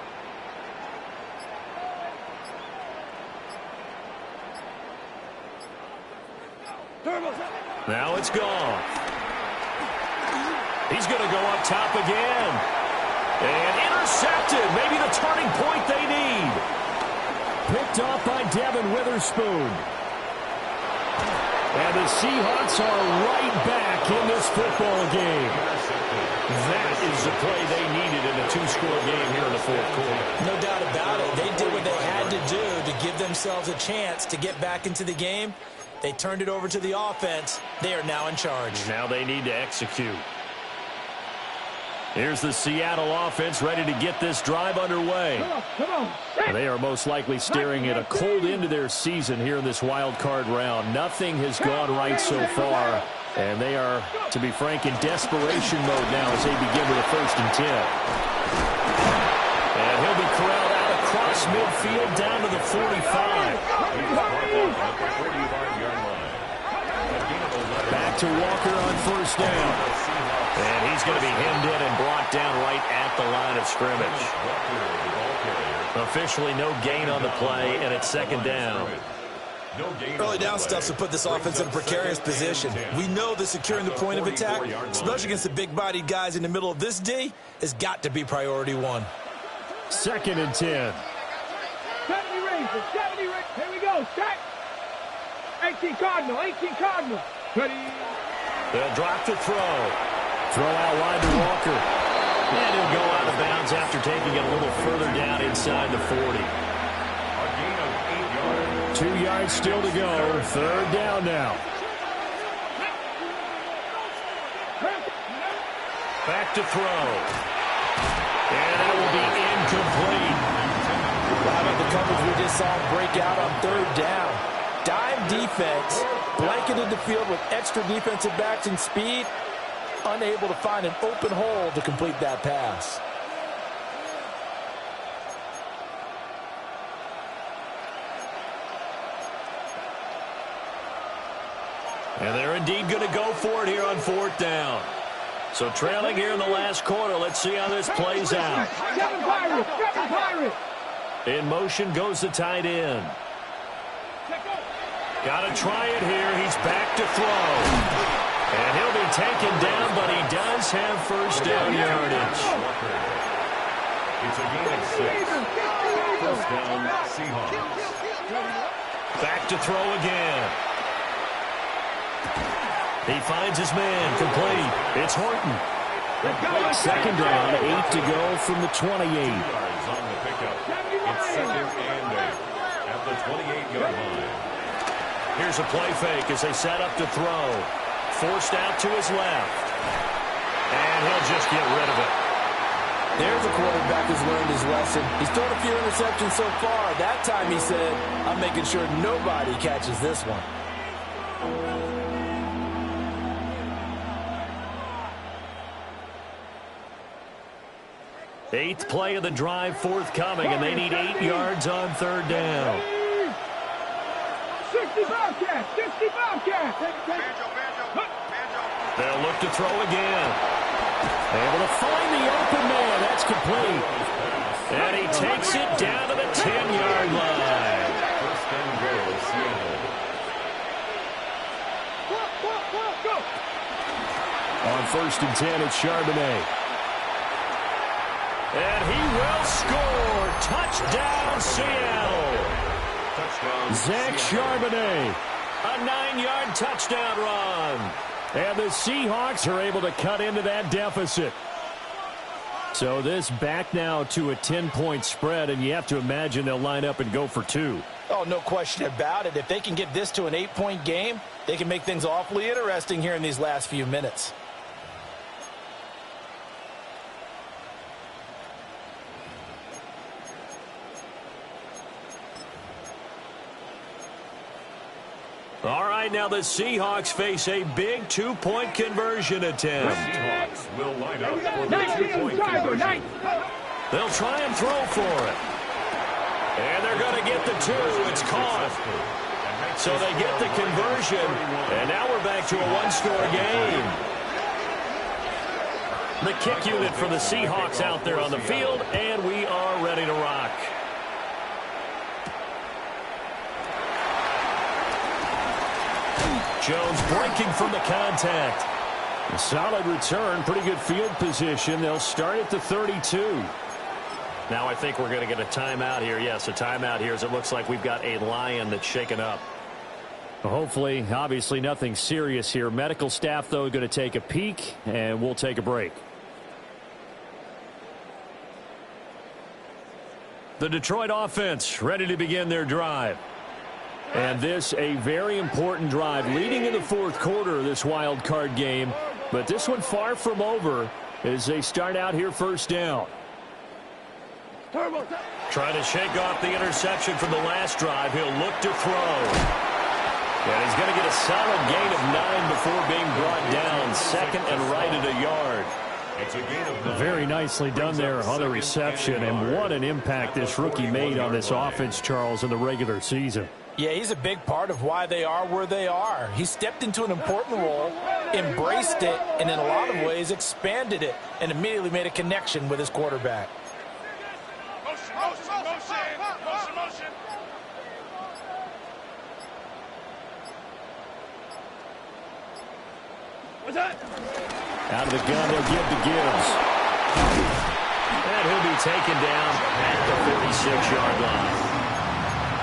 Speaker 1: Now it's Goff. He's going to go up top again. And intercepted. Maybe the turning point they need.
Speaker 5: Picked off by Devin Witherspoon. And the Seahawks are right back in this football game.
Speaker 1: That is the play they needed in a 2-score game here in the 4th quarter.
Speaker 3: No doubt about it. They did what they had to do to give themselves a chance to get back into the game. They turned it over to the offense. They are now in charge.
Speaker 1: Now they need to execute. Here's the Seattle offense ready to get this drive underway.
Speaker 4: Come on.
Speaker 5: They are most likely staring at a cold end to their season here in this wild card round. Nothing has gone right so far, and they are, to be frank, in desperation mode now as they begin with a 1st and 10.
Speaker 1: And he'll be corralled out across midfield down to the 45.
Speaker 5: Back to Walker on 1st down.
Speaker 1: And he's going to be hemmed in and brought down right at the line of scrimmage. Officially no gain on the play, and it's 2nd down.
Speaker 3: Early down stuff to put this offense in a precarious position. We know that securing the point of attack, especially against the big-bodied guys in the middle of this D, has got to be priority 1.
Speaker 5: 2nd and 10.
Speaker 4: 70 Rangers. Here we go. Set. 18 Cardinal. Ready.
Speaker 1: They'll drop to throw.
Speaker 5: Throw out wide to Walker.
Speaker 1: And he'll go out of bounds after taking it a little further down inside the 40.
Speaker 2: A gain of 8 yards.
Speaker 5: 2 yards still to go. 3rd down now.
Speaker 1: Back to throw. And that will be incomplete.
Speaker 3: How about the coverage we just saw break out on 3rd down? Dime defense, blanketed the field with extra defensive backs and speed, unable to find an open hole to complete that pass.
Speaker 1: And they're indeed going to go for it here on 4th down. So trailing here in the last quarter. Let's see how this plays out. In motion goes the tight end. Got to try it here. He's back to throw. And he'll be taken down, but he does have 1st down yardage.
Speaker 2: It's a gain of 6. 1st down, Seahawks.
Speaker 1: Back to throw again. He finds his man, complete. It's Horton.
Speaker 5: 2nd down, 8 to go from the 28.
Speaker 2: 2 yards on the pickup. It's 2nd and 8 at the 28-yard line.
Speaker 1: Here's a play fake as they set up to throw. Forced out to his left. And he'll just get rid of it.
Speaker 3: There's a quarterback who's learned his lesson. He's thrown a few interceptions so far. That time he said, I'm making sure nobody catches this one.
Speaker 1: Eighth play of the drive forthcoming, and they need 8 yards on third down.
Speaker 4: 60 Bobcat! 60 Bobcat!
Speaker 1: They'll look to throw again. Able to find the open man. That's complete. And he takes it down to the 10-yard line.
Speaker 2: First and goal, Seattle.
Speaker 4: Go!
Speaker 5: On first and 10, it's Charbonnet.
Speaker 1: And he will score. Touchdown, Seattle.
Speaker 2: Touchdown,
Speaker 5: Zach Charbonnet.
Speaker 1: A 9-yard touchdown run.
Speaker 5: And the Seahawks are able to cut into that deficit. So this back now to a 10-point spread, and you have to imagine they'll line up and go for 2.
Speaker 3: Oh, no question about it. If they can get this to an 8-point game, they can make things awfully interesting here in these last few minutes.
Speaker 1: All right, now the Seahawks face a big 2-point conversion attempt.
Speaker 2: Seahawks will line up for the 2-point conversion.
Speaker 1: They'll try and throw for it. And they're going to get the 2. It's caught. So they get the conversion. And now we're back to a 1-score game. The kick unit for the Seahawks out there on the field, and we are ready to rock. Jones breaking from the contact.
Speaker 5: A solid return, pretty good field position. They'll start at the 32.
Speaker 1: Now I think we're going to get a timeout here. Yes, a timeout here as it looks like we've got a Lion that's shaken up.
Speaker 5: Hopefully, obviously nothing serious here. Medical staff, though, going to take a peek, and we'll take a break.
Speaker 1: The Detroit offense ready to begin their drive.
Speaker 5: And this a very important drive leading in the fourth quarter of this wild card game. But this one far from over as they start out here first down.
Speaker 1: Trying to shake off the interception from the last drive. He'll look to throw. And he's going to get a solid gain of 9 before being brought down. Second and right at a yard.
Speaker 2: It's a gain of 9.
Speaker 5: Very nicely done there on the reception. And what an impact this rookie made on this offense, Charles, in the regular season.
Speaker 3: Yeah, he's a big part of why they are where they are. He stepped into an important role, embraced it, and in a lot of ways expanded it, and immediately made a connection with his quarterback.
Speaker 4: Motion. What's that?
Speaker 5: Out of the gun, they'll give to Gibbs.
Speaker 1: And he'll be taken down at the 46-yard line.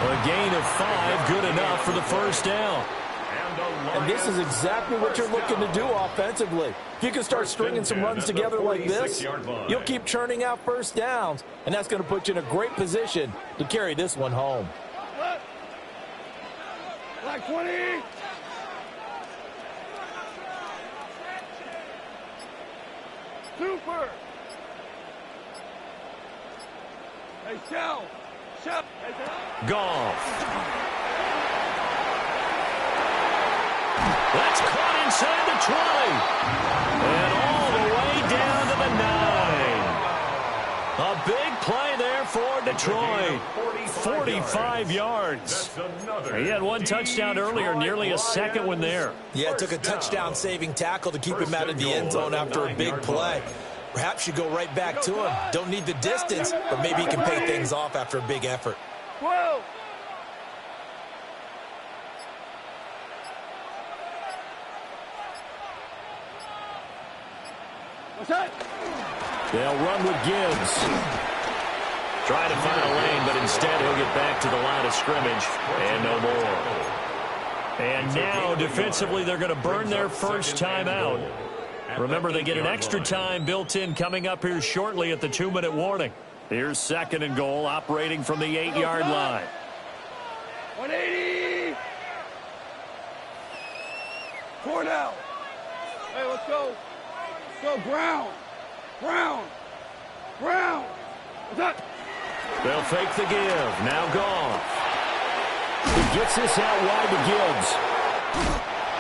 Speaker 1: A gain of 5, good enough for the first down.
Speaker 3: And this is exactly what you're looking to do offensively. If you can start stringing some runs together like this, you'll keep churning out first downs, and that's going to put you in a great position to carry this one home.
Speaker 4: Like 20. Super. Hey, Shell.
Speaker 1: Golf. That's caught inside the 20. And all the way down to the 9. A big play there for Detroit. 45 yards. He had one touchdown earlier, nearly a second one there.
Speaker 3: Yeah, it took a touchdown-saving tackle to keep him out of the end zone after a big play. Perhaps you go right back to him. Don't need the distance, but maybe he can pay things off after a big effort.
Speaker 4: Whoa! What's that?
Speaker 5: They'll run with Gibbs.
Speaker 1: Trying to find a lane, but instead he'll get back to the line of scrimmage and no more. And now defensively they're going to burn their first timeout. Remember, they get an extra time built in coming up here shortly at the 2-minute warning. Here's second and goal, operating from the 8-yard line.
Speaker 4: 180. 4 down. Hey, let's go. Let's go, Brown. Brown. Brown. What's up?
Speaker 1: They'll fake the give. Now gone. He gets this out wide to Gibbs.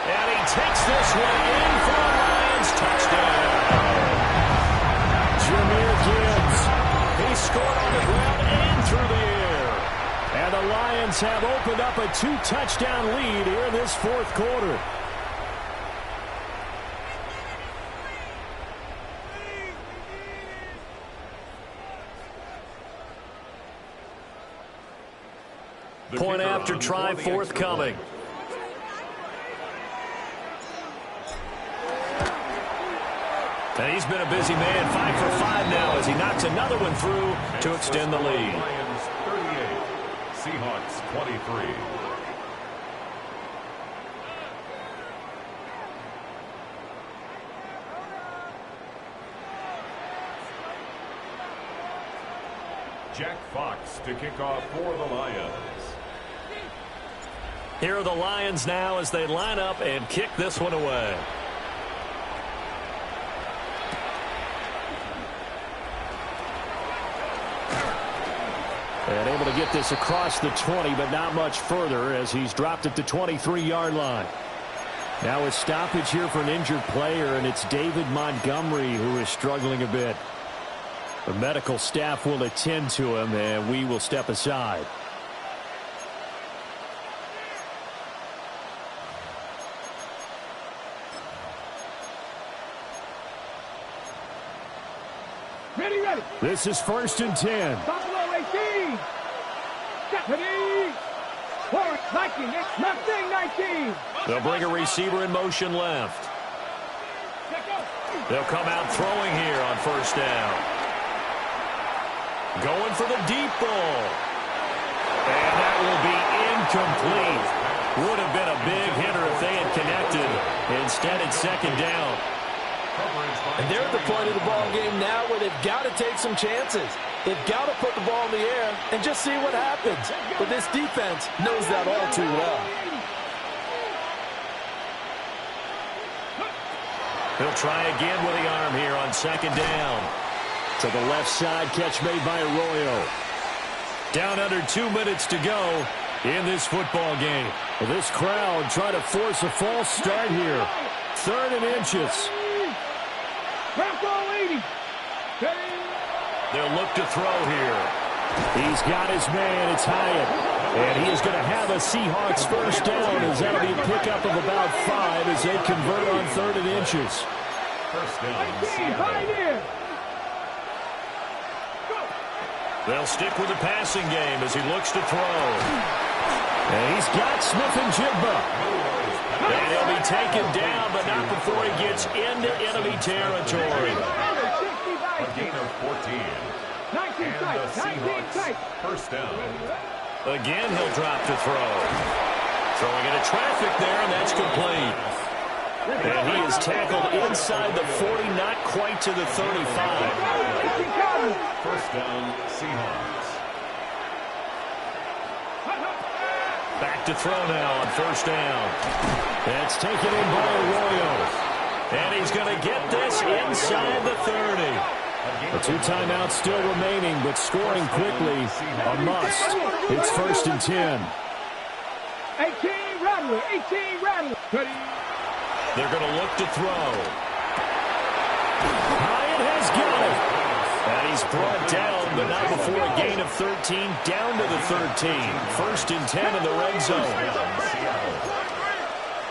Speaker 1: And he takes this one in for a Lions touchdown. Jahmyr Gibbs. He scored on the ground and through the air. And the Lions have opened up a 2-touchdown lead here in this fourth quarter. Point after try forthcoming. And he's been a busy man, 5 for 5 now as he knocks another one through to extend the lead.
Speaker 2: Lions 38, Seahawks 23. Jack Fox to kick off for the Lions.
Speaker 1: Here are the Lions now as they line up and kick this one away. And able to get this across the 20, but not much further as he's dropped at the 23-yard line. Now a stoppage here for an injured player, and it's David Montgomery who is struggling a bit. The medical staff will attend to him, and we will step aside.
Speaker 4: Ready.
Speaker 5: This is 1st and 10.
Speaker 4: Buffalo 18. Ready. Forward, 19. Mustang 19.
Speaker 1: They'll bring a receiver in motion left. They'll come out throwing here on 1st down. Going for the deep ball. And that will be incomplete. Would have been a big hitter if they had connected. Instead, it's 2nd down.
Speaker 3: And they're at the point of the ball game now where they've got to take some chances. They've got to put the ball in the air and just see what happens. But this defense knows that all too well.
Speaker 1: He'll try again with the arm here on 2nd down.
Speaker 5: To the left side, catch made by Arroyo.
Speaker 1: Down under 2 minutes to go in this football game.
Speaker 5: Well, this crowd trying to force a false start here. 3rd and inches.
Speaker 1: They'll look to throw here.
Speaker 5: He's got his man. It's Hyatt. And he is going to have a Seahawks 1st down as that'll be a pickup of about 5 as they convert on 3rd and inches.
Speaker 2: 1st down, Seattle.
Speaker 1: They'll stick with the passing game as he looks to throw.
Speaker 5: And he's got Smith and Jigba.
Speaker 1: And he'll be taken down, but not before he gets into enemy territory.
Speaker 2: A gain of 14. And the Seahawks 1st down.
Speaker 1: Again, he'll drop to throw. Throwing into traffic there, and that's complete. And he is tackled inside the 40, not quite to the 35.
Speaker 2: 1st down, Seahawks.
Speaker 1: Back to throw now on 1st down. That's taken in by Arroyo. And he's going to get this inside the 30.
Speaker 5: The 2 timeouts still remaining, but scoring quickly, a must. It's 1st and 10.
Speaker 4: 18 Rattler.
Speaker 1: They're going to look to throw.
Speaker 5: Hyatt has got it.
Speaker 1: And he's brought down, but not before a gain of 13, down to the 13. 1st and 10 in the red zone.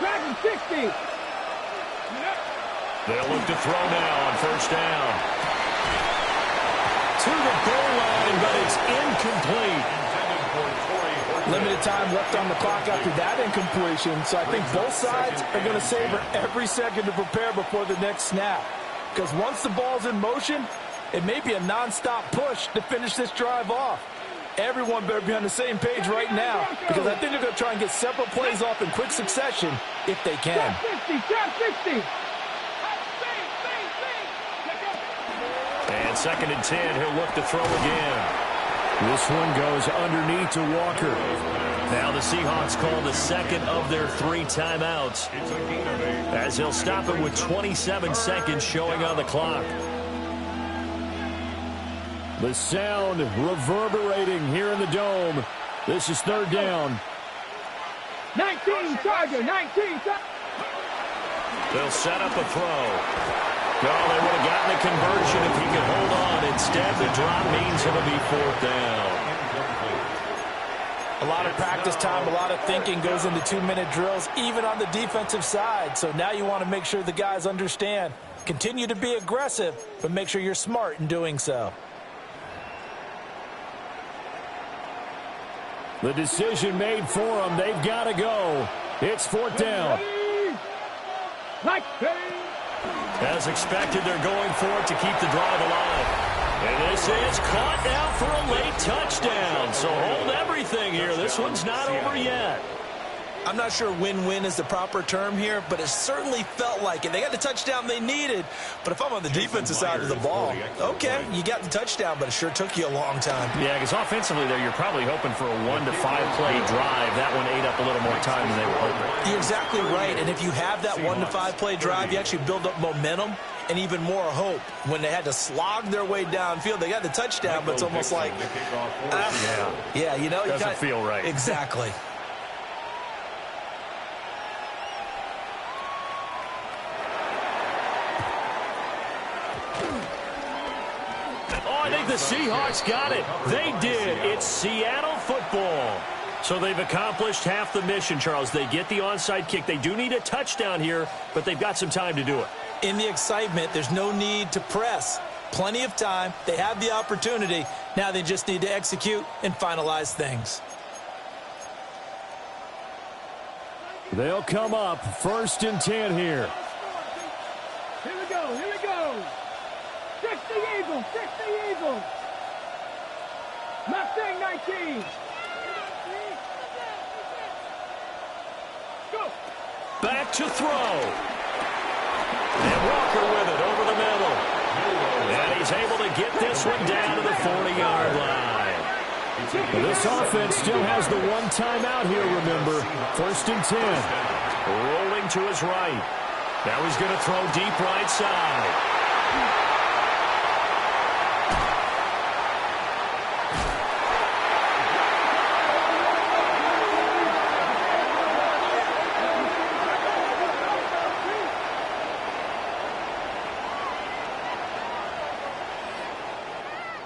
Speaker 4: Dragon 60.
Speaker 1: They'll look to throw now on 1st down. To the goal line, but it's incomplete.
Speaker 3: Limited time left on the clock after that incompletion, so I think both sides are going to savor every second to prepare before the next snap. Because once the ball's in motion, it may be a non-stop push to finish this drive off. Everyone better be on the same page right now, because I think they're going to try and get several plays off in quick succession if they can.
Speaker 4: Trap 60.
Speaker 1: And 2nd and 10, he'll look to throw again.
Speaker 5: This one goes underneath to Walker.
Speaker 1: Now the Seahawks call the second of their 3 timeouts, as they'll stop it with 27 seconds showing on the clock.
Speaker 5: The sound reverberating here in the dome. This is 3rd down.
Speaker 4: 19 Charger, 19 Charger.
Speaker 1: They'll set up a throw. No, they would have gotten a conversion if he could hold on. Instead, the drop means it'll be 4th down.
Speaker 3: A lot of practice time, a lot of thinking goes into 2-minute drills, even on the defensive side. So now you want to make sure the guys understand. Continue to be aggressive, but make sure you're smart in doing so.
Speaker 5: The decision made for them. They've got to go. It's 4th down.
Speaker 1: As expected, they're going for it to keep the drive alive. And this is caught now for a late touchdown. So hold everything here. This one's not over yet.
Speaker 3: I'm not sure win-win is the proper term here, but it certainly felt like it. They got the touchdown they needed, but if I'm on the defensive side of the ball, okay, you got the touchdown, but it sure took you a long time.
Speaker 1: Yeah, because offensively there, you're probably hoping for a 1 to 5 play drive. That one ate up a little more time than they were hoping.
Speaker 3: You're exactly right, and if you have that 1 to 5 play drive, you actually build up momentum and even more hope. When they had to slog their way downfield, they got the touchdown, but it's almost like, yeah, you know,
Speaker 1: doesn't feel right.
Speaker 3: Exactly.
Speaker 1: I think the Seahawks got it. They did. It's Seattle football. So they've accomplished half the mission, Charles. They get the onside kick. They do need a touchdown here, but they've got some time to do it.
Speaker 3: In the excitement, there's no need to press. Plenty of time. They have the opportunity. Now they just need to execute and finalize things.
Speaker 5: They'll come up 1st and 10 here.
Speaker 4: Here we go, here we go. 60 Eagles, 60 Eagles. Mustang 19. Go.
Speaker 1: Back to throw. And Walker with it over the middle. And he's able to get this one down to the 40-yard line.
Speaker 5: Well, this offense still has the 1 timeout here, remember. 1st and 10.
Speaker 1: Rolling to his right. Now he's going to throw deep right side.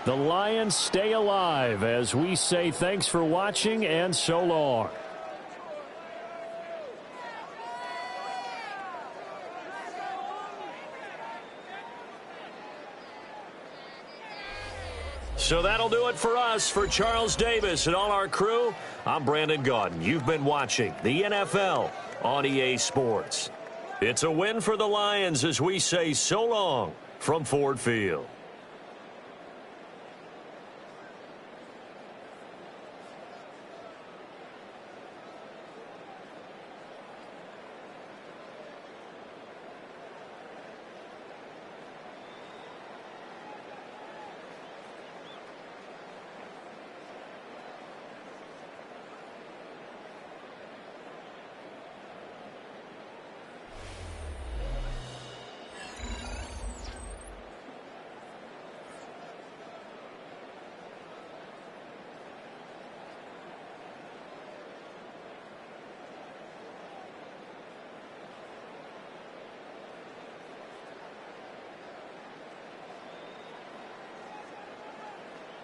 Speaker 5: The Lions stay alive as we say thanks for watching and so long.
Speaker 1: So that'll do it for us. For Charles Davis and all our crew, I'm Brandon Gaudin. You've been watching the NFL on EA Sports. It's a win for the Lions as we say so long from Ford Field.